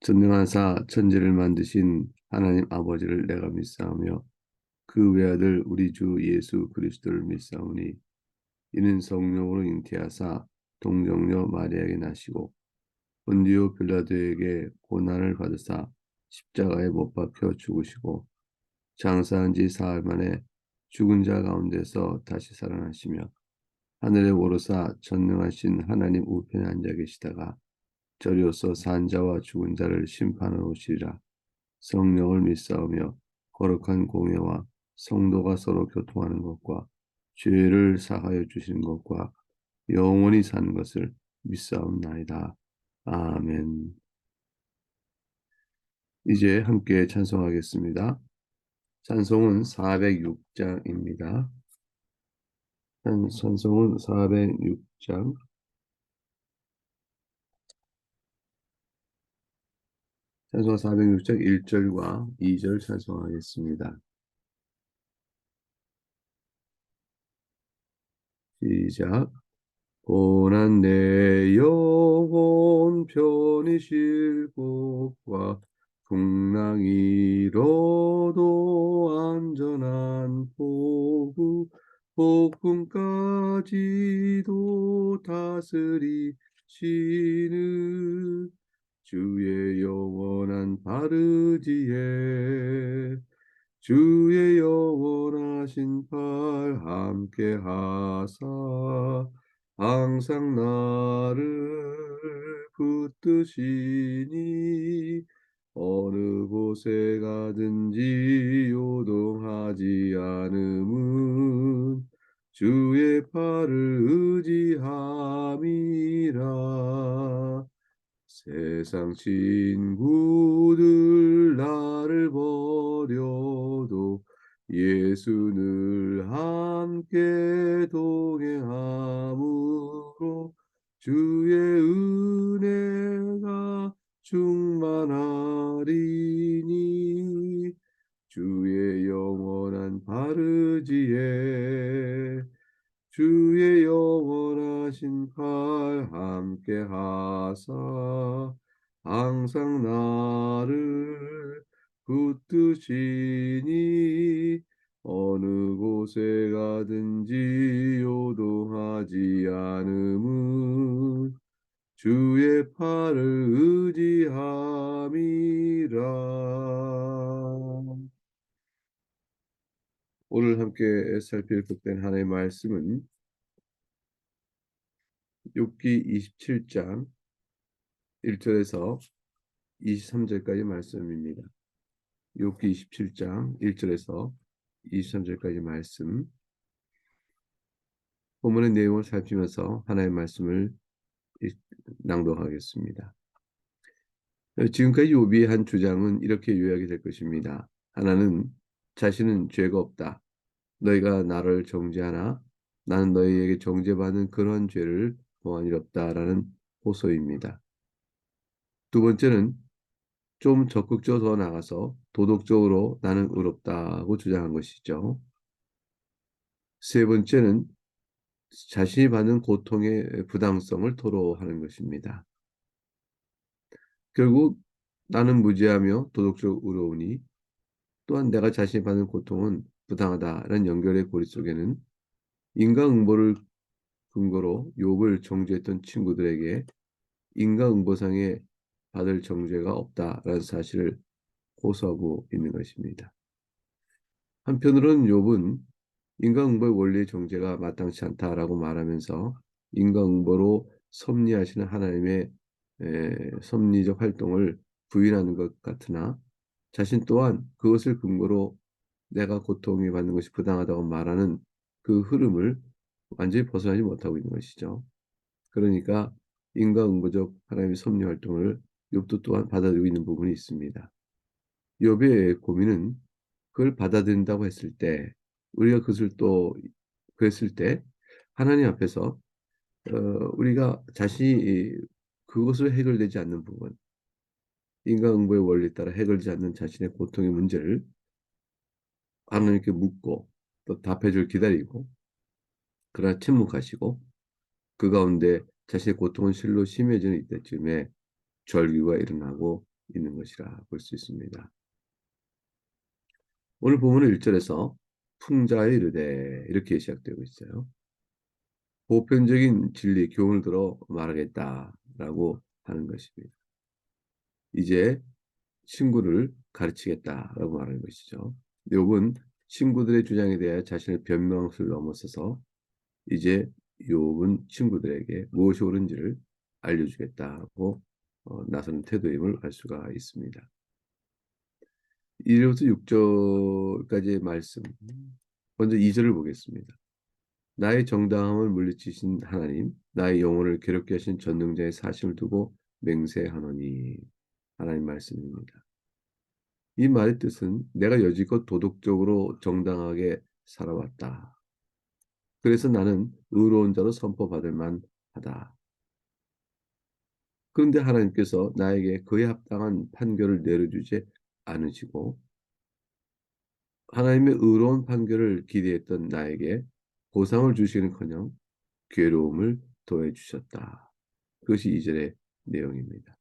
전능하사 천지를 만드신 하나님 아버지를 내가 믿사오며 그 외아들 우리 주 예수 그리스도를 믿사오니 이는 성령으로 잉태하사 동정녀 마리아에게 나시고 본디오 빌라도에게 고난을 받으사 십자가에 못 박혀 죽으시고 장사한 지 사흘 만에 죽은 자 가운데서 다시 살아나시며 하늘에 오르사 전능하신 하나님 우편에 앉아 계시다가 저리로서 산 자와 죽은 자를 심판하러 오시리라. 성령을 믿사오며 거룩한 공예와 성도가 서로 교통하는 것과 죄를 사하여 주시는 것과 영원히 사는 것을 믿사옵나이다. 아멘. 이제 함께 찬송하겠습니다. 찬송은 406장입니다. 찬송은 406장, 찬송 406장 1절과 2절 찬송하겠습니다. 시작. 고난 내 영혼 편히 쉴 곳과 풍랑 이로도 안전한 포구 복음까지도 다스리시는 주의 영원한 바르지에 주의 영원하신 팔 함께 하사 항상 나를 붙드시니 어느 곳에 가든지 요동하지 않음은 주의 팔을 의지함이라. 세상 친구들 나를 버려도 예수 늘 함께 동행함으로 주의 은혜가 충만하리니 주의 영원한 바르지에 주의 영원하신 팔 함께 하사 항상 나를 붙드시니 어느 곳에 가든지 요동하지 않음은 주의 팔을 의지함이라. 오늘 함께 살필 복된 하나님의 말씀은 욥기 27장 1절에서 23절까지 말씀입니다. 욥기 27장 1절에서 23절까지 말씀, 본문의 내용을 살피면서 하나님의 말씀을 낭독하겠습니다. 지금까지 욥이 한 주장은 이렇게 요약이 될 것입니다. 하나는 자신은 죄가 없다. 너희가 나를 정죄하나 나는 너희에게 정죄받는 그런 죄를 보아니 없다라는 호소입니다. 두 번째는 좀 적극적으로 더 나가서 도덕적으로 나는 의롭다고 주장한 것이죠. 세 번째는 자신이 받는 고통의 부당성을 토로하는 것입니다. 결국 나는 무죄하며 도덕적으로 의로우니 또한 내가 자신이 받는 고통은 부당하다라는 연결의 고리 속에는 인과응보를 근거로 욥을 정죄했던 친구들에게 인과응보상에 받을 정죄가 없다라는 사실을 호소하고 있는 것입니다. 한편으로는 욥은 인과응보의 원리의 정죄가 마땅치 않다라고 말하면서 인과응보로 섭리하시는 하나님의 섭리적 활동을 부인하는 것 같으나 자신 또한 그것을 근거로 내가 고통이 받는 것이 부당하다고 말하는 그 흐름을 완전히 벗어나지 못하고 있는 것이죠. 그러니까 인과응보적 하나님의 섭리 활동을 욥도 또한 받아들이고 있는 부분이 있습니다. 욥의 고민은 그걸 받아들인다고 했을 때 우리가 그것을 또 그랬을 때 하나님 앞에서 우리가 자신이 그것을 해결되지 않는 부분, 인과응보의 원리에 따라 해결되지 않는 자신의 고통의 문제를 하나님께 묻고 또 답해줄 기다리고 그러나 침묵하시고 그 가운데 자신의 고통은 실로 심해지는 이때쯤에 절규가 일어나고 있는 것이라 볼 수 있습니다. 오늘 본문은 1절에서 풍자에 이르되 이렇게 시작되고 있어요. 보편적인 진리, 교훈을 들어 말하겠다라고 하는 것입니다. 이제 친구를 가르치겠다라고 말하는 것이죠. 욥은 친구들의 주장에 대해 자신의 변명을 넘어서서 이제 욥은 친구들에게 무엇이 옳은지를 알려주겠다고 나서는 태도임을 알 수가 있습니다. 1절부터 6절까지의 말씀, 먼저 2절을 보겠습니다. 나의 정당함을 물리치신 하나님, 나의 영혼을 괴롭게 하신 전능자의 사심을 두고 맹세하노니. 하나님 말씀입니다. 이 말의 뜻은 내가 여지껏 도덕적으로 정당하게 살아왔다. 그래서 나는 의로운 자로 선포받을 만하다. 그런데 하나님께서 나에게 그에 합당한 판결을 내려주지 않으시고 하나님의 의로운 판결을 기대했던 나에게 보상을 주시는커녕 괴로움을 더해 주셨다. 그것이 2절의 내용입니다.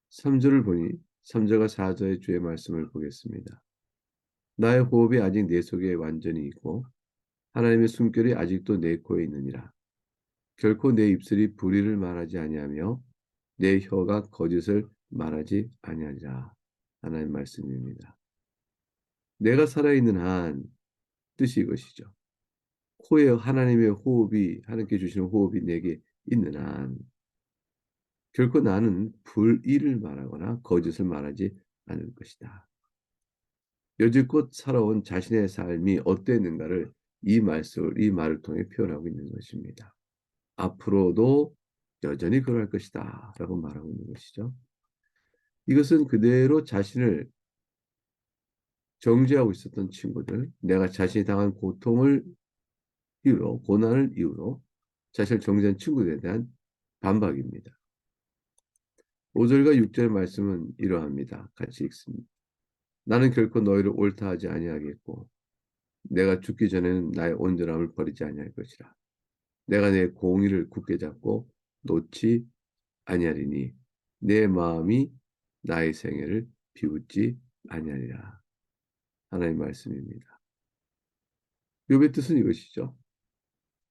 3절을 보니 3절과 4절의 주의 말씀을 보겠습니다. 나의 호흡이 아직 내 속에 완전히 있고 하나님의 숨결이 아직도 내 코에 있느니라. 결코 내 입술이 불의를 말하지 아니하며 내 혀가 거짓을 말하지 아니하리라. 하나님 말씀입니다. 내가 살아있는 한 뜻이 이것이죠. 코에 하나님의 호흡이 하나님께 주시는 호흡이 내게 있는 한 결코 나는 불의를 말하거나 거짓을 말하지 않을 것이다. 여지껏 살아온 자신의 삶이 어땠는가를 이 말을 통해 표현하고 있는 것입니다. 앞으로도 여전히 그럴 것이다 라고 말하고 있는 것이죠. 이것은 그대로 자신을 정죄하고 있었던 친구들, 내가 자신이 당한 고통을 이유로, 고난을 이유로 자신을 정죄한 친구들에 대한 반박입니다. 5절과 6절 말씀은 이러합니다. 같이 읽습니다. 나는 결코 너희를 옳다 하지 아니하겠고 내가 죽기 전에는 나의 온전함을 버리지 아니할 것이라. 내가 내 공의를 굳게 잡고 놓지 아니하리니 내 마음이 나의 생애를 비웃지 아니하리라. 하나님의 말씀입니다. 욥의 뜻은 이것이죠.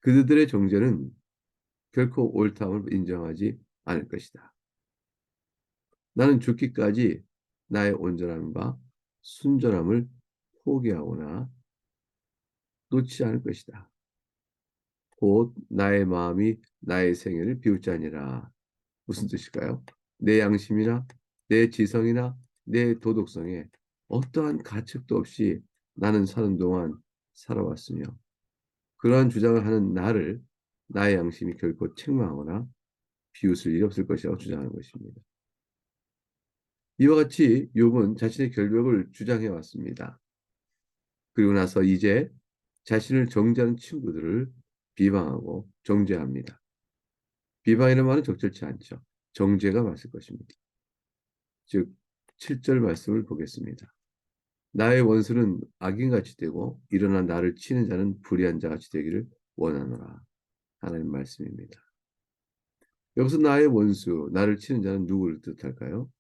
그들의 정죄는 결코 옳다함을 인정하지 않을 것이다. 나는 죽기까지 나의 온전함과 순전함을 포기하거나 놓지 않을 것이다. 곧 나의 마음이 나의 생애를 비웃지 아니라. 무슨 뜻일까요? 내 양심이나 내 지성이나 내 도덕성에 어떠한 가책도 없이 나는 사는 동안 살아왔으며 그러한 주장을 하는 나를 나의 양심이 결코 책망하거나 비웃을 일이 없을 것이라고 주장하는 것입니다. 이와 같이 욥은 자신의 결벽을 주장해 왔습니다. 그리고 나서 이제 자신을 정죄하는 친구들을 비방하고 정죄합니다. 비방이라는 말은 적절치 않죠. 정죄가 맞을 것입니다. 즉 7절 말씀을 보겠습니다. 나의 원수는 악인같이 되고 일어나 나를 치는 자는 불의한 자같이 되기를 원하노라. 하나님 말씀입니다. 여기서 나의 원수, 나를 치는 자는 누구를 뜻할까요?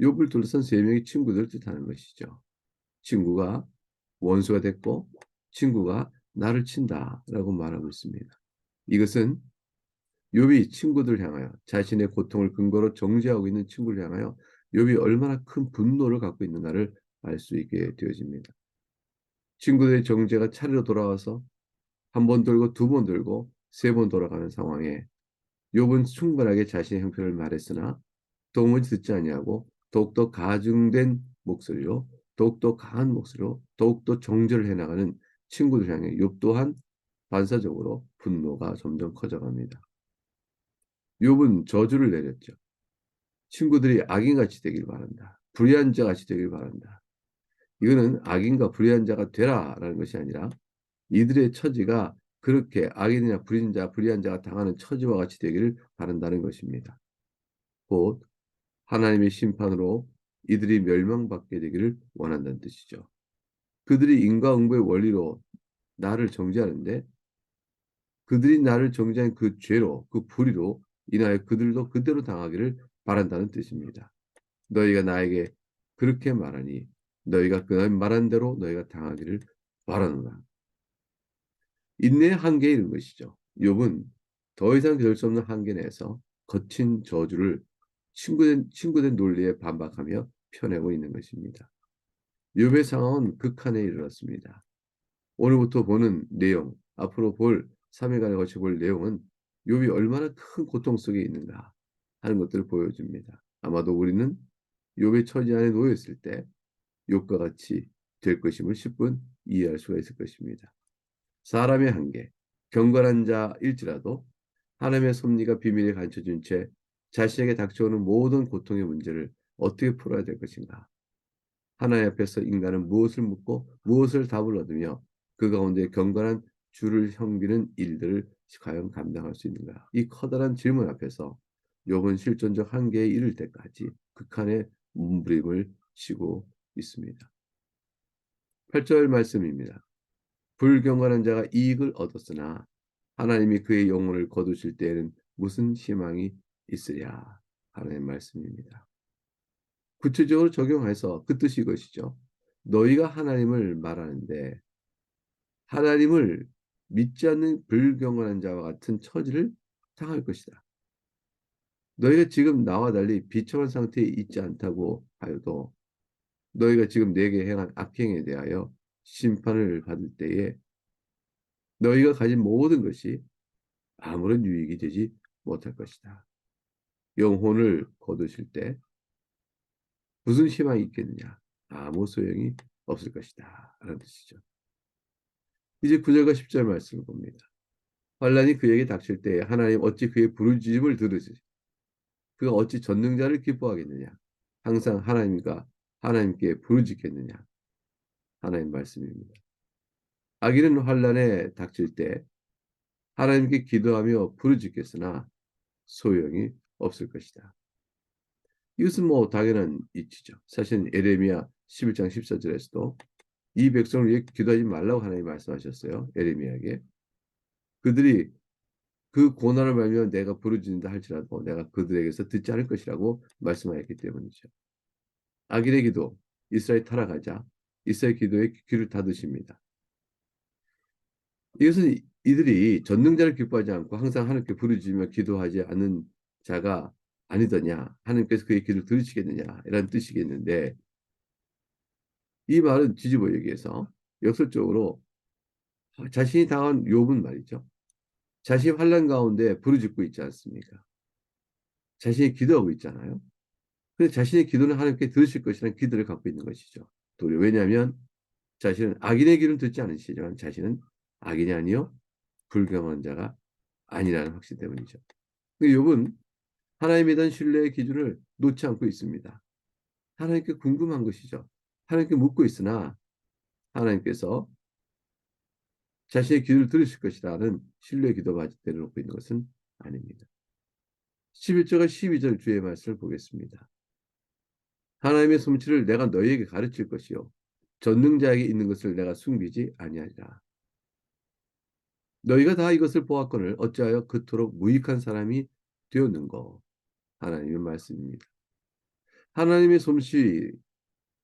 욥을 둘러싼 세 명의 친구들을 뜻하는 것이죠. 친구가 원수가 됐고 친구가 나를 친다라고 말하고 있습니다. 이것은 욥이 친구들 향하여 자신의 고통을 근거로 정죄하고 있는 친구를 향하여 욥이 얼마나 큰 분노를 갖고 있는가를 알 수 있게 되어집니다. 친구들의 정죄가 차례로 돌아와서 한 번 돌고 두 번 돌고 세 번 돌아가는 상황에 욥은 충분하게 자신의 형편을 말했으나 도무지 듣지 아니하고 더욱더 가중된 목소리로 더욱더 강한 목소리로 더욱더 정죄를 해나가는 친구들 향해 욥 또한 반사적으로 분노가 점점 커져갑니다. 욥은 저주를 내렸죠. 친구들이 악인같이 되길 바란다. 불의한 자같이 되길 바란다. 이거는 악인과 불의한 자가 되라라는 것이 아니라 이들의 처지가 그렇게 악인이나 불의한 자가 당하는 처지와 같이 되기를 바란다는 것입니다. 곧 하나님의 심판으로 이들이 멸망받게 되기를 원한다는 뜻이죠. 그들이 인과응보의 원리로 나를 정죄하는데 그들이 나를 정죄한 그 죄로 그 불의로 인하여 그들도 그대로 당하기를 바란다는 뜻입니다. 너희가 나에게 그렇게 말하니 너희가 그 말한 대로 너희가 당하기를 바라노라. 인내의 한계에 이른 것이죠. 욥은 더 이상 견딜 수 없는 한계 내에서 거친 저주를 친구된 논리에 반박하며 펴내고 있는 것입니다. 욥의 상황은 극한에 이르렀습니다. 오늘부터 보는 내용, 앞으로 볼 3일간에 거쳐 볼 내용은 욥이 얼마나 큰 고통 속에 있는가 하는 것들을 보여줍니다. 아마도 우리는 욥의 처지 안에 놓여 있을 때 욥과 같이 될 것임을 10분 이해할 수가 있을 것입니다. 사람의 한계, 경건한 자일지라도 하나님의 섭리가 비밀에 감춰진 채 자신에게 닥쳐오는 모든 고통의 문제를 어떻게 풀어야 될 것인가? 하나님 앞에서 인간은 무엇을 묻고 무엇을 답을 얻으며 그 가운데 경건한 주를 섬기는 일들을 과연 감당할 수 있는가? 이 커다란 질문 앞에서 욥은 실존적 한계에 이를 때까지 극한의 몸부림을 치고 있습니다. 8절 말씀입니다. 불경건한 자가 이익을 얻었으나 하나님이 그의 영혼을 거두실 때에는 무슨 희망이 있으랴 하는 말씀입니다. 구체적으로 적용해서 그 뜻이 이것이죠. 너희가 하나님을 말하는데 하나님을 믿지 않는 불경건한 자와 같은 처지를 당할 것이다. 너희가 지금 나와 달리 비참한 상태에 있지 않다고 하여도 너희가 지금 내게 행한 악행에 대하여 심판을 받을 때에 너희가 가진 모든 것이 아무런 유익이 되지 못할 것이다. 영혼을 거두실 때 무슨 희망이 있겠느냐? 아무 소용이 없을 것이다. 라는 뜻이죠. 이제 9절과 10절 말씀을 봅니다. 환란이 그에게 닥칠 때 하나님 어찌 그의 부르짖음을 들으시지? 그가 어찌 전능자를 기뻐하겠느냐? 항상 하나님께 부르짖겠느냐? 하나님 말씀입니다. 악인은 환란에 닥칠 때 하나님께 기도하며 부르짖겠으나 소용이 없을 것이다. 이것은 뭐 당연한 이치죠. 사실 에레미야 11장 14절에서도 이 백성을 위해 기도하지 말라고 하나님이 말씀하셨어요. 에레미야에게. 그들이 그 고난을 말미암아 내가 부르짖는다 할지라도 내가 그들에게서 듣지 않을 것이라고 말씀하였기 때문이죠. 악인의 기도, 이스라엘 타락하자 이스라엘 기도에 귀를 닫으십니다. 이것은 이들이 전능자를 기뻐하지 않고 항상 하나님께 부르짖으며 기도하지 않는 자가 아니더냐, 하나님께서 그의 기도를 들으시겠느냐 이런 뜻이겠는데 이 말은 뒤집어 얘기해서 역설적으로 자신이 당한 욥은 말이죠. 자신이 환난 가운데 부르짖고 있지 않습니까? 자신이 기도하고 있잖아요. 그래서 자신의 기도는 하나님께 들으실 것이라는 기도를 갖고 있는 것이죠. 도리어 왜냐하면 자신은 악인의 기도는 듣지 않으시지만 자신은 악인이 아니요 불경한 자가 아니라는 확신 때문이죠. 욥은 하나님에 대한 신뢰의 기준을 놓지 않고 있습니다. 하나님께 궁금한 것이죠. 하나님께 묻고 있으나 하나님께서 자신의 기도를 들으실 것이라는 신뢰의 기도가 내려놓고 있는 것은 아닙니다. 11절과 12절 주의 말씀을 보겠습니다. 하나님의 솜씨를 내가 너희에게 가르칠 것이요 전능자에게 있는 것을 내가 숨기지 아니하리라. 너희가 다 이것을 보았거늘 어찌하여 그토록 무익한 사람이 되었는고. 하나님의 말씀입니다. 하나님의 솜씨,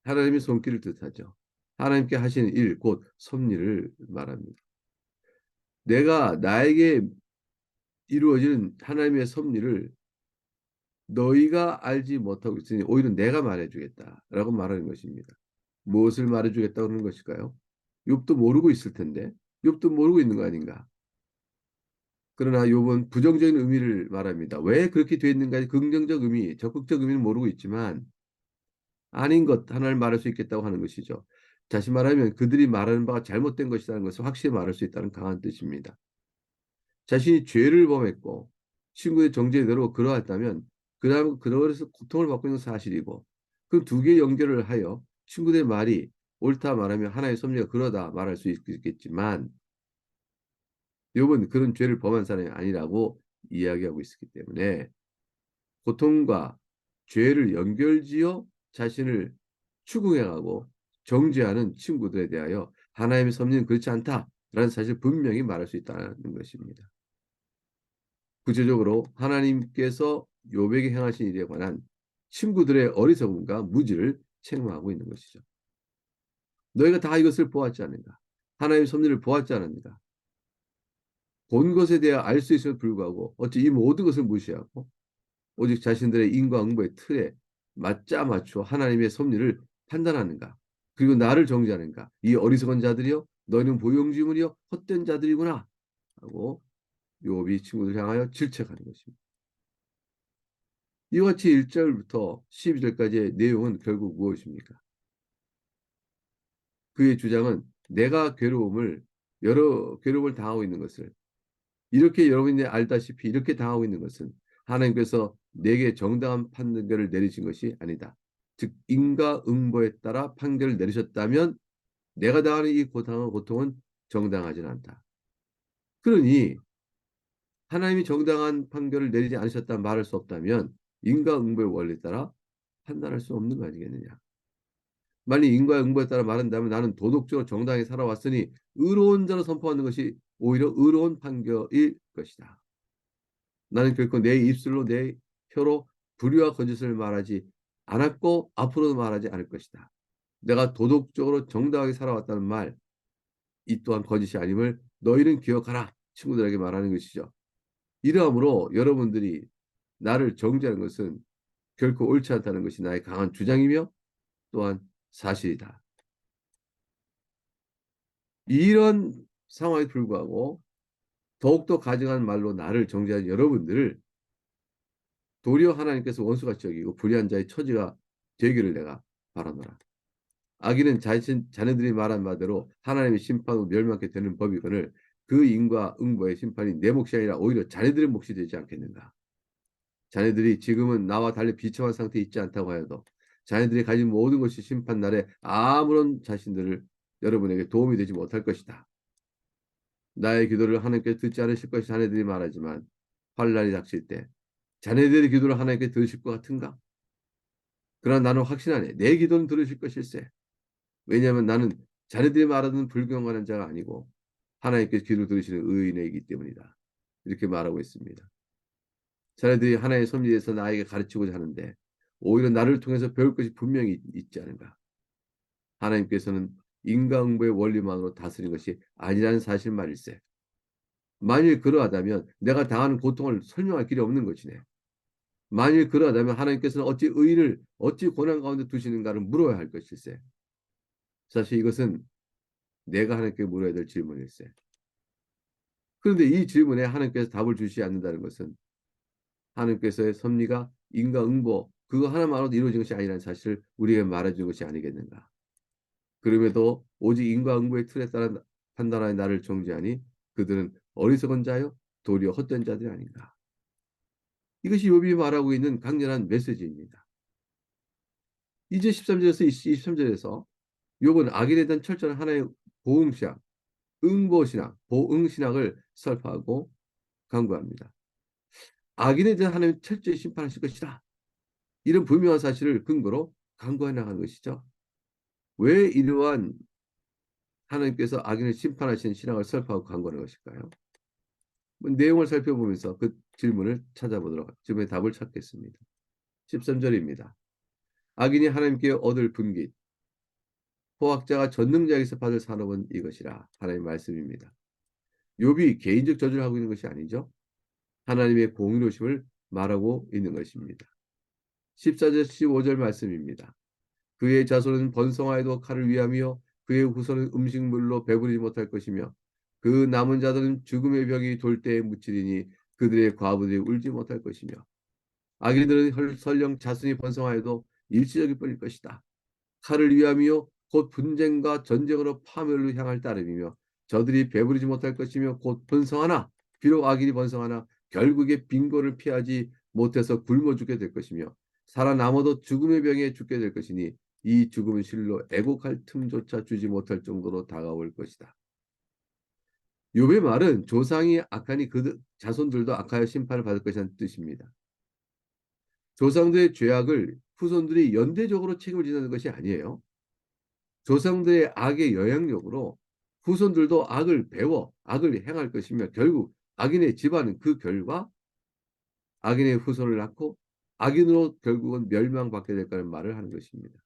하나님의 손길을 뜻하죠. 하나님께 하시는 일, 곧 섭리를 말합니다. 내가 나에게 이루어지는 하나님의 섭리를 너희가 알지 못하고 있으니 오히려 내가 말해주겠다라고 말하는 것입니다. 무엇을 말해주겠다고 하는 것일까요? 욥도 모르고 있을 텐데 욥도 모르고 있는 거 아닌가? 그러나 욥은 부정적인 의미를 말합니다. 왜 그렇게 되어 있는가? 긍정적 의미, 적극적 의미는 모르고 있지만 아닌 것 하나를 말할 수 있겠다고 하는 것이죠. 다시 말하면 그들이 말하는 바가 잘못된 것이라는 것을 확실히 말할 수 있다는 강한 뜻입니다. 자신이 죄를 범했고 친구의 정죄대로 그러했다면 그다음 그러해서 고통을 받고 있는 사실이고 그 두 개 연결을 하여 친구들의 말이 옳다 말하면 하나의 섭리가 그러다 말할 수 있겠지만 욥은 그런 죄를 범한 사람이 아니라고 이야기하고 있기 때문에 고통과 죄를 연결지어 자신을 추궁해가고 정죄하는 친구들에 대하여 하나님의 섭리는 그렇지 않다라는 사실을 분명히 말할 수 있다는 것입니다. 구체적으로 하나님께서 욥에게 행하신 일에 관한 친구들의 어리석음과 무지를 책망하고 있는 것이죠. 너희가 다 이것을 보았지 않는가? 하나님의 섭리를 보았지 않는가? 본 것에 대해 알 수 있음에도 불구하고 어찌 이 모든 것을 무시하고 오직 자신들의 인과응보의 틀에 맞자 맞춰 하나님의 섭리를 판단하는가? 그리고 나를 정죄하는가? 이 어리석은 자들이여 너희는 보용지물이여 헛된 자들이구나 하고 욥이 친구들 향하여 질책하는 것입니다. 이와 같이 1절부터 12절까지의 내용은 결국 무엇입니까? 그의 주장은 내가 괴로움을 당하고 있는 것을 이렇게 여러분이 알다시피 이렇게 당하고 있는 것은 하나님께서 내게 정당한 판결을 내리신 것이 아니다. 즉 인과응보에 따라 판결을 내리셨다면 내가 당하는 이 고통은 정당하지 않다. 그러니 하나님이 정당한 판결을 내리지 않으셨다 말할 수 없다면 인과응보의 원리에 따라 판단할 수 없는 거 아니겠느냐. 만약 인과응보에 따라 말한다면 나는 도덕적으로 정당하게 살아왔으니 의로운 자로 선포하는 것이 오히려 의로운 판결일 것이다. 나는 결코 내 입술로 내 혀로 불의와 거짓을 말하지 않았고 앞으로도 말하지 않을 것이다. 내가 도덕적으로 정당하게 살아왔다는 말, 이 또한 거짓이 아님을 너희는 기억하라. 친구들에게 말하는 것이죠. 이러함으로 여러분들이 나를 정죄하는 것은 결코 옳지 않다는 것이 나의 강한 주장이며 또한 사실이다. 이런 상황에 불구하고 더욱더 가증한 말로 나를 정죄한 여러분들을 도리어 하나님께서 원수같이 여기고 불의한 자의 처지가 되기를 내가 바라노라. 악인은 자네들이 말한 바대로 하나님의 심판으로 멸망케 되는 법이거늘 그 인과 응보의 심판이 내 몫이 아니라 오히려 자네들의 몫이 되지 않겠는가. 자네들이 지금은 나와 달리 비참한 상태에 있지 않다고 하여도 자네들이 가진 모든 것이 심판날에 아무런 자신들을 여러분에게 도움이 되지 못할 것이다. 나의 기도를 하나님께 듣지 않으실 것이 자네들이 말하지만 환난이 닥칠 때 자네들의 기도를 하나님께 들으실 것 같은가? 그러나 나는 확신하네. 내 기도는 들으실 것일세. 왜냐하면 나는 자네들이 말하는 불경건한 자가 아니고 하나님께 기도를 들으시는 의인이기 때문이다. 이렇게 말하고 있습니다. 자네들이 하나님의 섭리에 대해서 나에게 가르치고자 하는데 오히려 나를 통해서 배울 것이 분명히 있지 않은가. 하나님께서는 인과응보의 원리만으로 다스리는 것이 아니라는 사실 말일세. 만일 그러하다면 내가 당하는 고통을 설명할 길이 없는 것이네. 만일 그러하다면 하나님께서는 어찌 의인을 어찌 고난 가운데 두시는가를 물어야 할 것일세. 사실 이것은 내가 하나님께 물어야 될 질문일세. 그런데 이 질문에 하나님께서 답을 주시지 않는다는 것은 하나님께서의 섭리가 인과응보 그거 하나만으로도 이루어진 것이 아니라는 사실을 우리에게 말해준 것이 아니겠는가. 그럼에도 오직 인과응보의 틀에 따라 판단하여 나를 정죄하니 그들은 어리석은 자요 도리어 헛된 자들이 아닌가. 이것이 욥이 말하고 있는 강렬한 메시지입니다. 이제 13절에서 23절에서 욥은 악인에 대한 철저한 하나의 보응신학, 응보신학, 보응신학을 설파하고 강구합니다. 악인에 대한 하나님 철저히 심판하실 것이다. 이런 분명한 사실을 근거로 강구해 나가는 것이죠. 왜 이러한 하나님께서 악인을 심판하시는 신앙을 설파하고 강구하는 것일까요? 내용을 살펴보면서 그 질문을 찾아보도록 질문의 답을 찾겠습니다. 13절입니다. 악인이 하나님께 얻을 분깃, 포악자가 전능자에게서 받을 산업은 이것이라. 하나님의 말씀입니다. 욥이 개인적 저주를 하고 있는 것이 아니죠. 하나님의 공의로심을 말하고 있는 것입니다. 14절 15절 말씀입니다. 그의 자손은 번성하여도 칼을 위하며 그의 후손은 음식물로 배부르지 못할 것이며 그 남은 자들은 죽음의 벽이 돌 때에 묻히리니 그들의 과부들이 울지 못할 것이며 악인들은 설령 자손이 번성하여도 일시적일 뿐일 것이다. 칼을 위하며 곧 분쟁과 전쟁으로 파멸로 향할 따름이며 저들이 배부르지 못할 것이며 곧 번성하나 비록 악인이 번성하나 결국에 빈곤을 피하지 못해서 굶어 죽게 될 것이며 살아남아도 죽음의 병에 죽게 될 것이니 이 죽음은 실로 애곡할 틈조차 주지 못할 정도로 다가올 것이다. 욥의 말은 조상이 악하니 그 자손들도 악하여 심판을 받을 것이라는 뜻입니다. 조상들의 죄악을 후손들이 연대적으로 책임을 지는 것이 아니에요. 조상들의 악의 영향력으로 후손들도 악을 배워 악을 행할 것이며 결국 악인의 집안은 그 결과 악인의 후손을 낳고 악인으로 결국은 멸망받게 될 거라는 말을 하는 것입니다.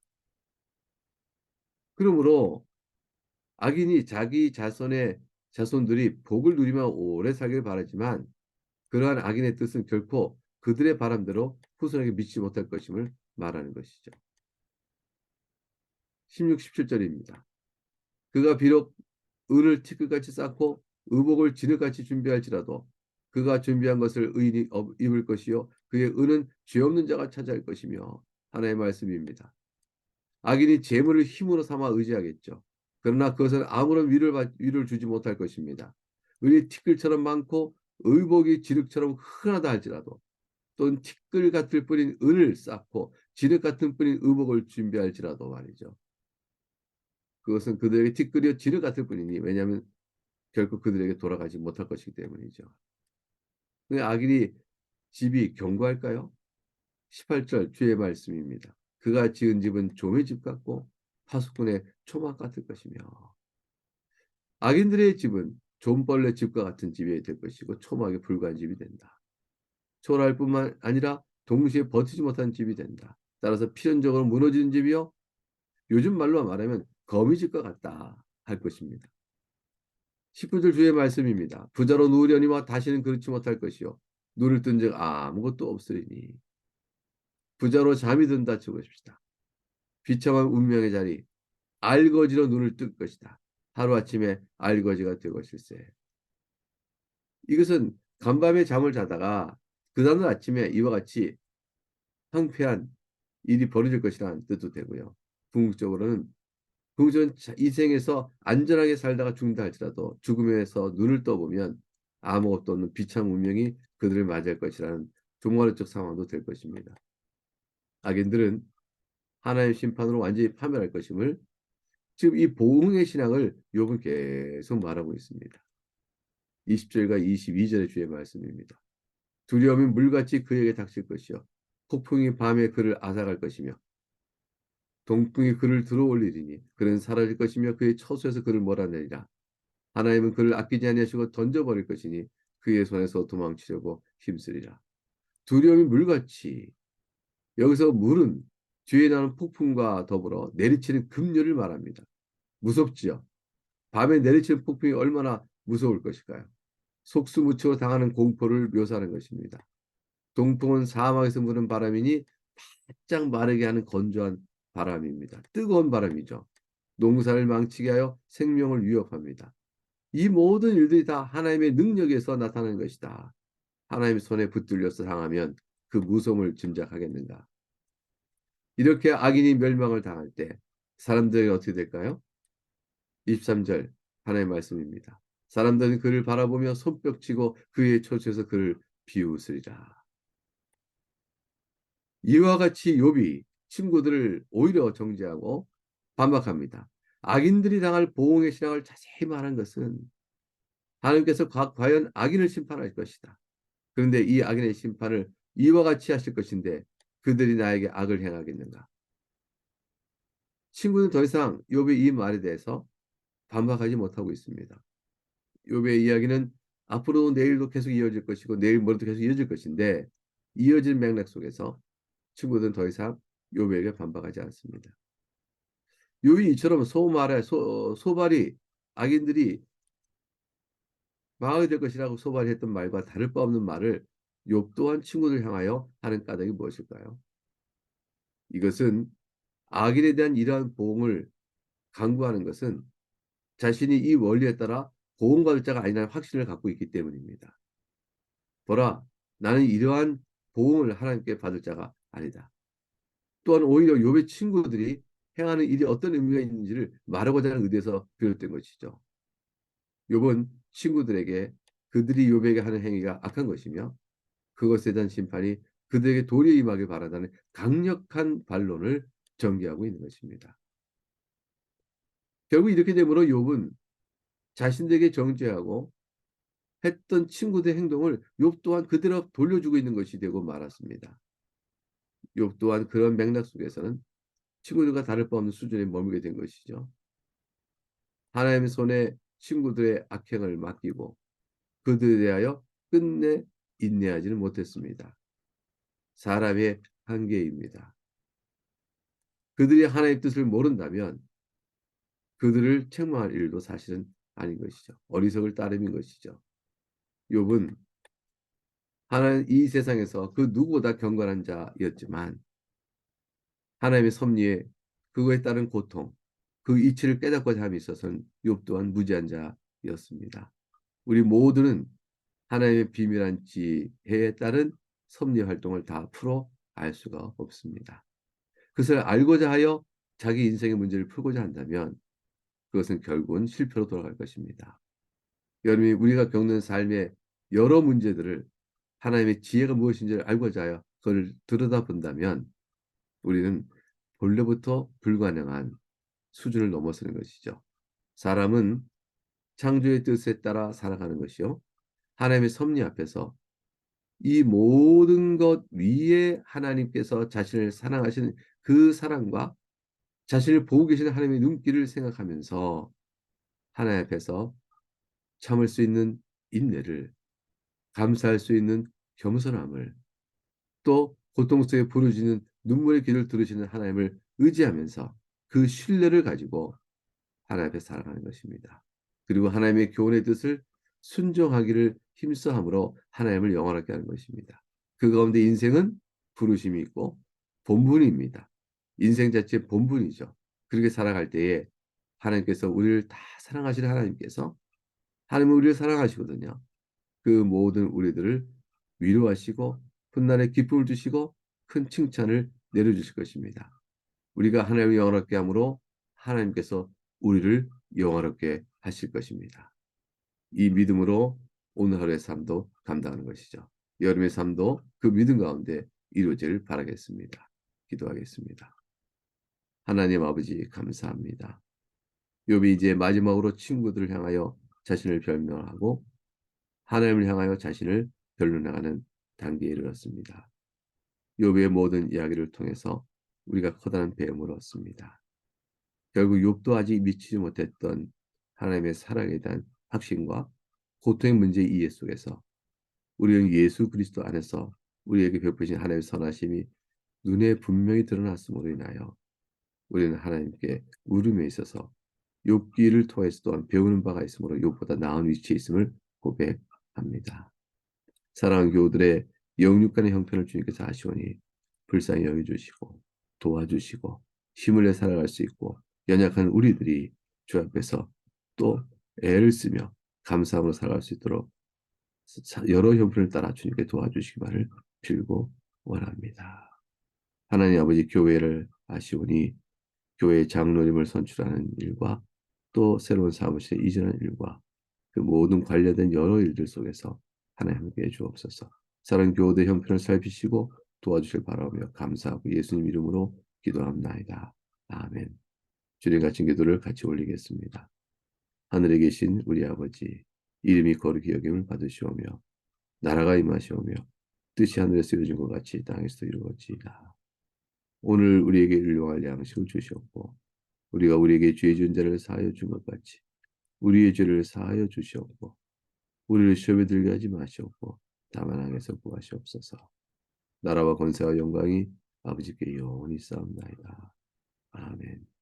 그러므로 악인이 자기 자손의 자손들이 복을 누리며 오래 살길 바라지만 그러한 악인의 뜻은 결코 그들의 바람대로 후손에게 미치지 못할 것임을 말하는 것이죠. 16, 17절입니다. 그가 비록 은을 티끌같이 쌓고 의복을 진흙같이 준비할지라도 그가 준비한 것을 의인이 입을 것이요 그의 은은 죄 없는 자가 차지할 것이며 하나의 말씀입니다. 악인이 재물을 힘으로 삼아 의지하겠죠. 그러나 그것은 아무런 위를 주지 못할 것입니다. 은이 티끌처럼 많고 의복이 진흙처럼 흔하다 할지라도 또는 티끌 같을 뿐인 은을 쌓고 진흙 같은 뿐인 의복을 준비할지라도 말이죠. 그것은 그들에게 티끌이요 진흙 같을 뿐이니 왜냐하면 결국 그들에게 돌아가지 못할 것이기 때문이죠. 근데 악인이 집이 견고할까요? 18절 주의 말씀입니다. 그가 지은 집은 좀의 집 같고 파수꾼의 초막 같을 것이며 악인들의 집은 좀벌레 집과 같은 집이 될 것이고 초막에 불과한 집이 된다. 초라할 뿐만 아니라 동시에 버티지 못한 집이 된다. 따라서 필연적으로 무너지는 집이요. 요즘 말로 말하면 거미집과 같다 할 것입니다. 19절 주의 말씀입니다. 부자로 누우려니와 다시는 그렇지 못할 것이요. 눈을 뜬즉 아무것도 없으리니. 부자로 잠이 든다 쳐보십시다. 비참한 운명의 자리 알거지로 눈을 뜰 것이다. 하루아침에 알거지가 되고 실세. 이것은 간밤에 잠을 자다가 그 다음날 아침에 이와 같이 황폐한 일이 벌어질 것이라는 뜻도 되고요. 궁극적으로는 이 생에서 안전하게 살다가 죽는다 할지라도 죽음에서 눈을 떠보면 아무것도 없는 비참 운명이 그들을 맞이할 것이라는 종말적 상황도 될 것입니다. 악인들은 하나님의 심판으로 완전히 파멸할 것임을 지금 이 보응의 신앙을 욥은 계속 말하고 있습니다. 20절과 22절의 주의 말씀입니다. 두려움이 물같이 그에게 닥칠 것이요 폭풍이 밤에 그를 앗아갈 것이며 동풍이 그를 들어올리리니 그는 사라질 것이며 그의 처소에서 그를 몰아내리라. 하나님은 그를 아끼지 아니하시고 던져버릴 것이니 그의 손에서 도망치려고 힘쓰리라. 두려움이 물같이 여기서 물은 뒤에 나는 폭풍과 더불어 내리치는 급류를 말합니다. 무섭지요. 밤에 내리치는 폭풍이 얼마나 무서울 것일까요? 속수무책으로 당하는 공포를 묘사하는 것입니다. 동풍은 사막에서 부는 바람이니 바짝 마르게 하는 건조한 바람입니다. 뜨거운 바람이죠. 농사를 망치게 하여 생명을 위협합니다. 이 모든 일들이 다 하나님의 능력에서 나타나는 것이다. 하나님의 손에 붙들려서 당하면 그 무서움을 짐작하겠는가. 이렇게 악인이 멸망을 당할 때 사람들이 어떻게 될까요? 23절 하나님의 말씀입니다. 사람들은 그를 바라보며 손뼉치고 그의 처소에서 그를 비웃으리라. 이와 같이 욥이 친구들을 오히려 정죄하고 반박합니다. 악인들이 당할 보응의 신앙을 자세히 말한 것은 하나님께서 과연 악인을 심판할 것이다. 그런데 이 악인의 심판을 이와 같이 하실 것인데 그들이 나에게 악을 행하겠는가? 친구는 더 이상 욥의 이 말에 대해서 반박하지 못하고 있습니다. 욥의 이야기는 앞으로 내일도 계속 이어질 것이고 내일 모레도 계속 이어질 것인데 이어진 맥락 속에서 친구들은 더 이상 욥에게 반박하지 않습니다. 욥이 이처럼 소발이 악인들이 망하게 될 것이라고 소발했던 말과 다를 바 없는 말을 욥 또한 친구들 향하여 하는 까닭이 무엇일까요? 이것은 악인에 대한 이러한 보응을 강구하는 것은 자신이 이 원리에 따라 보응받을 자가 아니라는 확신을 갖고 있기 때문입니다. 보라, 나는 이러한 보응을 하나님께 받을 자가 아니다. 또한 오히려 욥의 친구들이 행하는 일이 어떤 의미가 있는지를 말하고자 하는 의도에서 비롯된 것이죠. 욥은 친구들에게 그들이 욥에게 하는 행위가 악한 것이며 그것에 대한 심판이 그들에게 도리어 임하길 바라다는 강력한 반론을 전개하고 있는 것입니다. 결국 이렇게 되므로 욥은 자신들에게 정죄하고 했던 친구들의 행동을 욥 또한 그대로 돌려주고 있는 것이 되고 말았습니다. 욥 또한 그런 맥락 속에서는 친구들과 다를 바 없는 수준에 머물게 된 것이죠. 하나님의 손에 친구들의 악행을 맡기고 그들에 대하여 끝내 인내하지는 못했습니다. 사람의 한계입니다. 그들이 하나님의 뜻을 모른다면 그들을 책망할 일도 사실은 아닌 것이죠. 어리석을 따름인 것이죠. 욥은 하나님 이 세상에서 그 누구보다 경건한 자였지만 하나님의 섭리에 그거에 따른 고통, 그 이치를 깨닫고자 함에 있어서는 욥 또한 무지한 자였습니다. 우리 모두는 하나님의 비밀한 지혜에 따른 섭리 활동을 다 풀어 알 수가 없습니다. 그것을 알고자 하여 자기 인생의 문제를 풀고자 한다면 그것은 결국은 실패로 돌아갈 것입니다. 여러분이 우리가 겪는 삶의 여러 문제들을 하나님의 지혜가 무엇인지를 알고자 하여 그걸 들여다본다면 우리는 본래부터 불가능한 수준을 넘어서는 것이죠. 사람은 창조의 뜻에 따라 살아가는 것이요. 하나님의 섭리 앞에서 이 모든 것 위에 하나님께서 자신을 사랑하시는 그 사랑과 자신을 보고 계시는 하나님의 눈길을 생각하면서 하나님 앞에서 참을 수 있는 인내를, 감사할 수 있는 겸손함을, 또 고통 속에 부르짖는 눈물의 기도를 들으시는 하나님을 의지하면서 그 신뢰를 가지고 하나님 앞에 살아가는 것입니다. 그리고 하나님의 교훈의 뜻을 순종하기를 힘써함으로 하나님을 영원하게 하는 것입니다. 그 가운데 인생은 부르심이 있고 본분입니다. 인생 자체의 본분이죠. 그렇게 살아갈 때에 하나님께서 우리를 다 사랑하시는 하나님께서 하나님은 우리를 사랑하시거든요. 그 모든 우리들을 위로하시고 훗날에 기쁨을 주시고 큰 칭찬을 내려주실 것입니다. 우리가 하나님을 영원하게 함으로 하나님께서 우리를 영원하게 하실 것입니다. 이 믿음으로 오늘 하루의 삶도 감당하는 것이죠. 여름의 삶도 그 믿음 가운데 이루어지를 바라겠습니다. 기도하겠습니다. 하나님 아버지 감사합니다. 욥이 이제 마지막으로 친구들을 향하여 자신을 변명하고 하나님을 향하여 자신을 변론하는 단계에 이르렀습니다. 욥의 모든 이야기를 통해서 우리가 커다란 배움을 얻습니다. 결국 욥도 아직 미치지 못했던 하나님의 사랑에 대한 확신과 고통의 문제 이해 속에서 우리는 예수 그리스도 안에서 우리에게 베푸신 하나님의 선하심이 눈에 분명히 드러났음으로 인하여 우리는 하나님께 물음에 있어서 욥기를 통해서 또한 배우는 바가 있으므로 욥보다 나은 위치에 있음을 고백합니다. 사랑하는 교우들의 영육간의 형편을 주님께서 아시오니 불쌍히 여겨주시고 도와주시고 힘을 내 살아갈 수 있고 연약한 우리들이 주 앞에서 또 애를 쓰며 감사함으로 살아갈 수 있도록 여러 형편을 따라 주님께 도와주시기만을 빌고 원합니다. 하나님 아버지 교회를 아시오니 교회 장로님을 선출하는 일과 또 새로운 사무실에 이전하는 일과 그 모든 관련된 여러 일들 속에서 하나님 함께해 주옵소서. 사랑 교우들 형편을 살피시고 도와주실 바라며 감사하고 예수님 이름으로 기도합나이다. 아멘. 주님 같은 기도를 같이 올리겠습니다. 하늘에 계신 우리 아버지, 이름이 거룩히 여김을 받으시오며 나라가 임하시오며 뜻이 하늘에서 이루어진 것 같이 땅에서도 이루어지이다. 오늘 우리에게 일용할 양식을 주시옵고 우리가 우리에게 죄 지은 자를 사하여 준 것 같이 우리의 죄를 사하여 주시옵고 우리를 시험에 들게 하지 마시옵고 다만 악에서 구하시옵소서. 나라와 권세와 영광이 아버지께 영원히 쌓옵나이다. 아멘.